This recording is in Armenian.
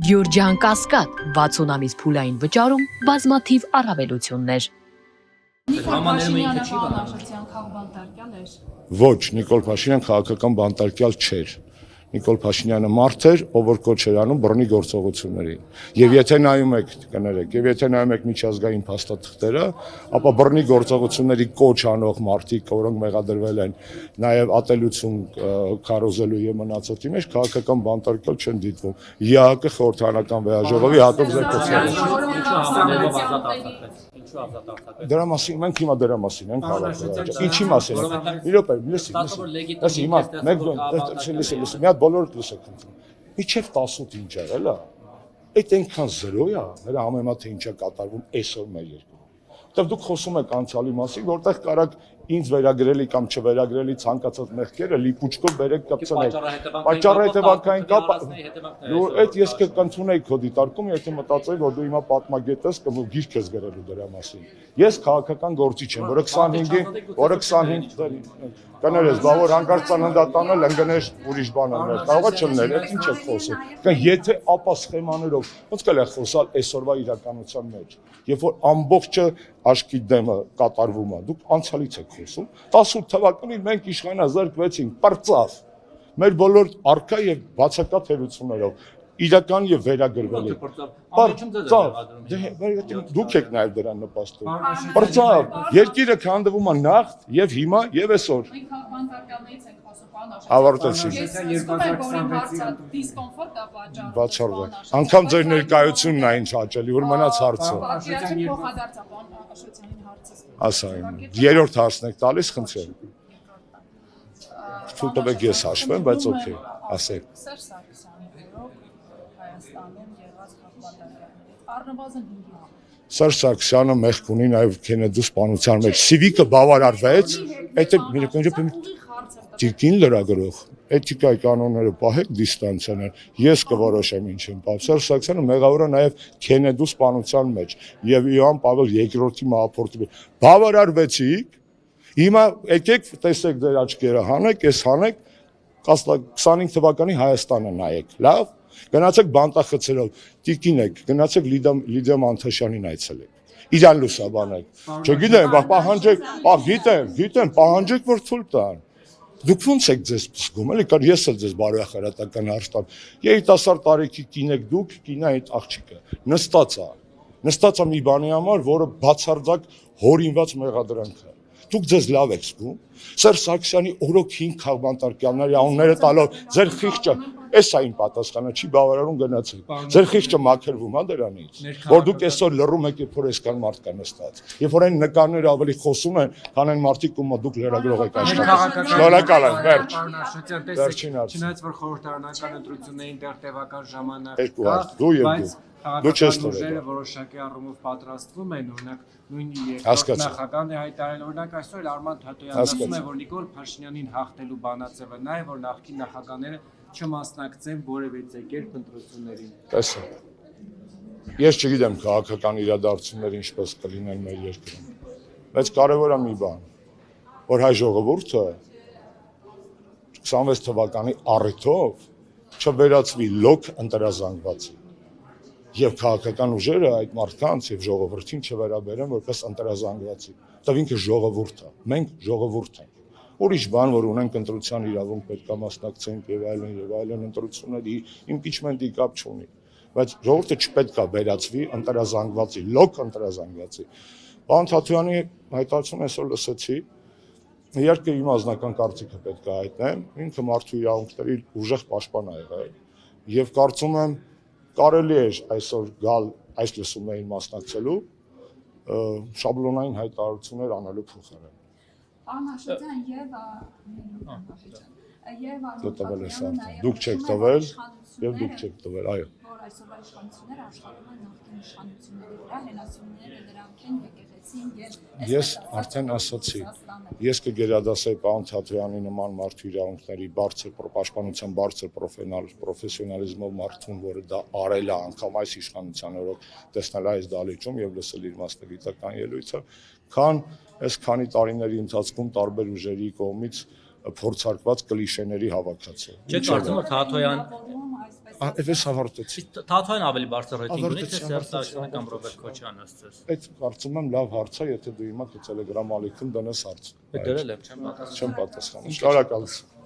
Գյուրջան Կասկադ 60 ամիս փուլային վճարում բազմաթիվ առավելություններ։ Նիկոլ Փաշինյանը բանաշրջան քաղբանտարկյալ էր։ Ոչ, Նիկոլ Փաշինյանը քաղաքական բանտարկյալ չէր։ Նիկոլ Փաշինյանը մարդ էր, ով որ կոչ էր անում բռնի գործողություններին։ Եվ եթե նայում եք, կներեք, եւ եթե նայում եք միջազգային փաստաթղթերը, ապա բռնի գործողությունների կոչ անող մարդիկ, որոնք մեղադրվել են նաեւ ատելություն քարոզելու եւ մնացածի մեջ, քաղաքական բանտարկյալ չեն դիտվում։ ԵԱՀԿ խորհրդարանական վեաժողովի հատուկ զեկուցումը։ Դրա մասին մենք հիմա դրա մասին ենք հավաքվել։ Ինչի մասին։ Իրոք, լսի, հիմա մեկ լսի, մի հատ բոլորդ լսեք խնդրում։ Միջև 18 ինչ է, հələ։ Այդ այնքան զրո է, նրա համեմատ թե ինչ է կատարվում այսօր մեր երկրում։ Որտեւ դուք խոսում եք անցյալի մասին, որտեղ կարակ ինձ վերագրելի կամ չվերագրելի ցանկացած մեղքերը լիպուչկով բերեք կապցնեք։ Պատճառը հետևանքային կապ։ Այդ ես կընդունեի քո դիտարկում, եթե մտածեի, որ դու հիմա պատմագետ ես կամ գիրք ես գրելու դրա մասին։ Ես քաղաքական գործիչ եմ, որը 25 կներես, բա որ հանկարծ ծննդատանը ընկներ ուրիշ բան աներ։ Կարող է չլներ, այդ ինչ է խոսում։ Կամ եթե ապա սխեմաներով, ոնց կարելի է խոսալ այսօրվա իրականության մեջ, երբ որ ամբողջը աշկի դեմը կատարվում է, դուք անցյալից եք խոսում։ 18 թվականին մենք իշխանազրկվեցինք, պրծավ։ Մեր բոլոր արքա եւ բացակա թերություններով իրական եւ վերագրվելի։ Դուք եք նաեւ դրան նպաստում։ Պրծավ, երկիրը քանդվում է նախ եւ հիմա եւ այսօր։ Ավարտեցի։ Բացառվել։ Անկամ ձեր ներկայությունն է ինչ հաճելի, որ մնաց հարցը։ Ասա իմ։ Երրորդ հարցն եք տալիս, խնդրեմ։ Թույլ տվեք ես հաշվեմ, բայց օքեյ, ասեք։ Սերժ Սարգսյանը մեղք ունի նաև Քենեդու սպանության մեջ։ Սիվիկը բավարարվեց, Տիկին լրագրող, էթիկայի կանոնները պահեք դիստանցիաներ, ես կորոշեմ ինչ եմ պահում։ Սերժ Սարգսյանը մեղավոր է նաև Քենեդու սպանության մեջ եւ Իոան Պավել II մահափորձի։ Բավարարվեցիք, հիմա եկեք տեսեք ձեր աչքերը, հանեք, ես հանեք, 25 թվականի Հայաստանը նայեք, լավ։ Գնացեք բանտախցերով, տիկին եք, գնացեք Լիդիա Մանթաշյանին այցելեք։ Իրան լուսաբանեք։ Չգիտեմ, գիտեմ, պահանջեք, որ թույլ տան։ Դուք ո՞նց եք ձեզ զգում, էլի կար ես էլ ձեզ բարոյախարատական հարց տամ։ Երիտասարդ տարիքի կին եք դուք, կինա այդ աղջիկը նստած է մի բանի համար, որը բացարձակ հորինված մեղադրանք է։ Դուք ձեզ լավ եք զգում։ Սերժ Սարգսյանի օրոք 5 քաղբանտարկյալների անունները տալով ձեր խիղճը, էս է իմ պատասխանը, չի բավարարում գնացեք։ Ձեր խիղճը մաքրվում է դրանից, որ դուք այսօր լռում եք, երբ որ այսքան մարդ կա նստած։ Երբ որ այն նկարները ավելի խոսում են, քան այն մարդիկ, ում դուք լրագրող եք աշխատում։ Շնորհակալ եմ, վերջ։ Չնայած որ խորհրդարանական ընտրություններին դեռ տևական ժամանակ կա, դու չես ուժերը որոշակի առումով պատրաստվում են, օրինակ նույն երկրորդ նախագահն է հայտարարել, օրինակ այսօր Արման Թաթոյանն ասում է, որ Նիկոլ Փաշինյանին հաղթելու բանաձևը նա է, որ նախկին նախագահները չմասնակցեն որևէ կերպ ընտրություններին։ Տեսա։ Ես չգիտեմ քաղաքական իրադարձությունները ինչպես կլինեն մեր երկրում, բայց կարևոր է մի բան, որ հայ ժողովուրդը 26 թվականի առիթով չվերածվի լոկ ընտրազանգվածի։ Եվ քաղաքական ուժերը այդ մարդկանց եւ ժողովրդին չվերաբերեն որպես ընտրազանգվածի։ Դա ինքը ժողովուրդ է, մենք ժողովուրդ ենք։ Ուրիշ բան, որ ունենք ընտրության իրավունք, պետք է մասնակցենք եւ այլն ընտրությունների իմպիչմենտի կապ չունի։ Բայց ժողովուրդը չպետք է վերածվի ընտրազանգվածի, լոկ ընտրազանգվածի։ Պարոն Թաթոյանի հայտարարությունը այսօր լսեցի, իհարկե իմ անձնական կարծիքը պետք է հայտնեմ, ինքը մարդու իրավունքների ուժեղ պաշտպան է եղել եւ կարծում եմ կարելի է այսօր գալ այս լսումներին մասնակցելու շաբլոնային հայտարարություններ անելու փոխարեն։ Անհաշտության Դուք չեք տվել եւ դուք չեք տվել, այո։ Որ այսօրվա իշխանությունները աշխատում են նախկին իշխանությունների վրա, հենասյունները դրանք են եկեղեցին եւ Ես արդեն ասացի, ես կգերադասեի պարոն Թաթոյանի նման մարդու իրավունքների բարձր պաշտպանության բարձր պրոֆեսիոնալիզմով մարդուն, որը դա արել է անգամ այս իշխանության օրոք տեսնել այս դալիճում եւ լսել իր մասնագիտական ելույթը, քան այս քանի տարիների ընթացքում տարբեր ուժերի կողմից փորձարկված կլիշեների հավաքածու։ Չէ՞ կարծում որ Թաթոյան Էս ավարտեցի։ Թաթոյն ավելի բարձր ռեյտինգ ունի, թե Սերժ Սարգսյանը կամ Ռոբերտ Քոչյանը ըստ։ Այդ կարծում եմ լավ հարց է, եթե դու հիմա Telegram ալիքում դնես հարց։ Դրել եմ, չեմ պատասխանում։ Չեմ պատասխանում։ Շնորհակալություն։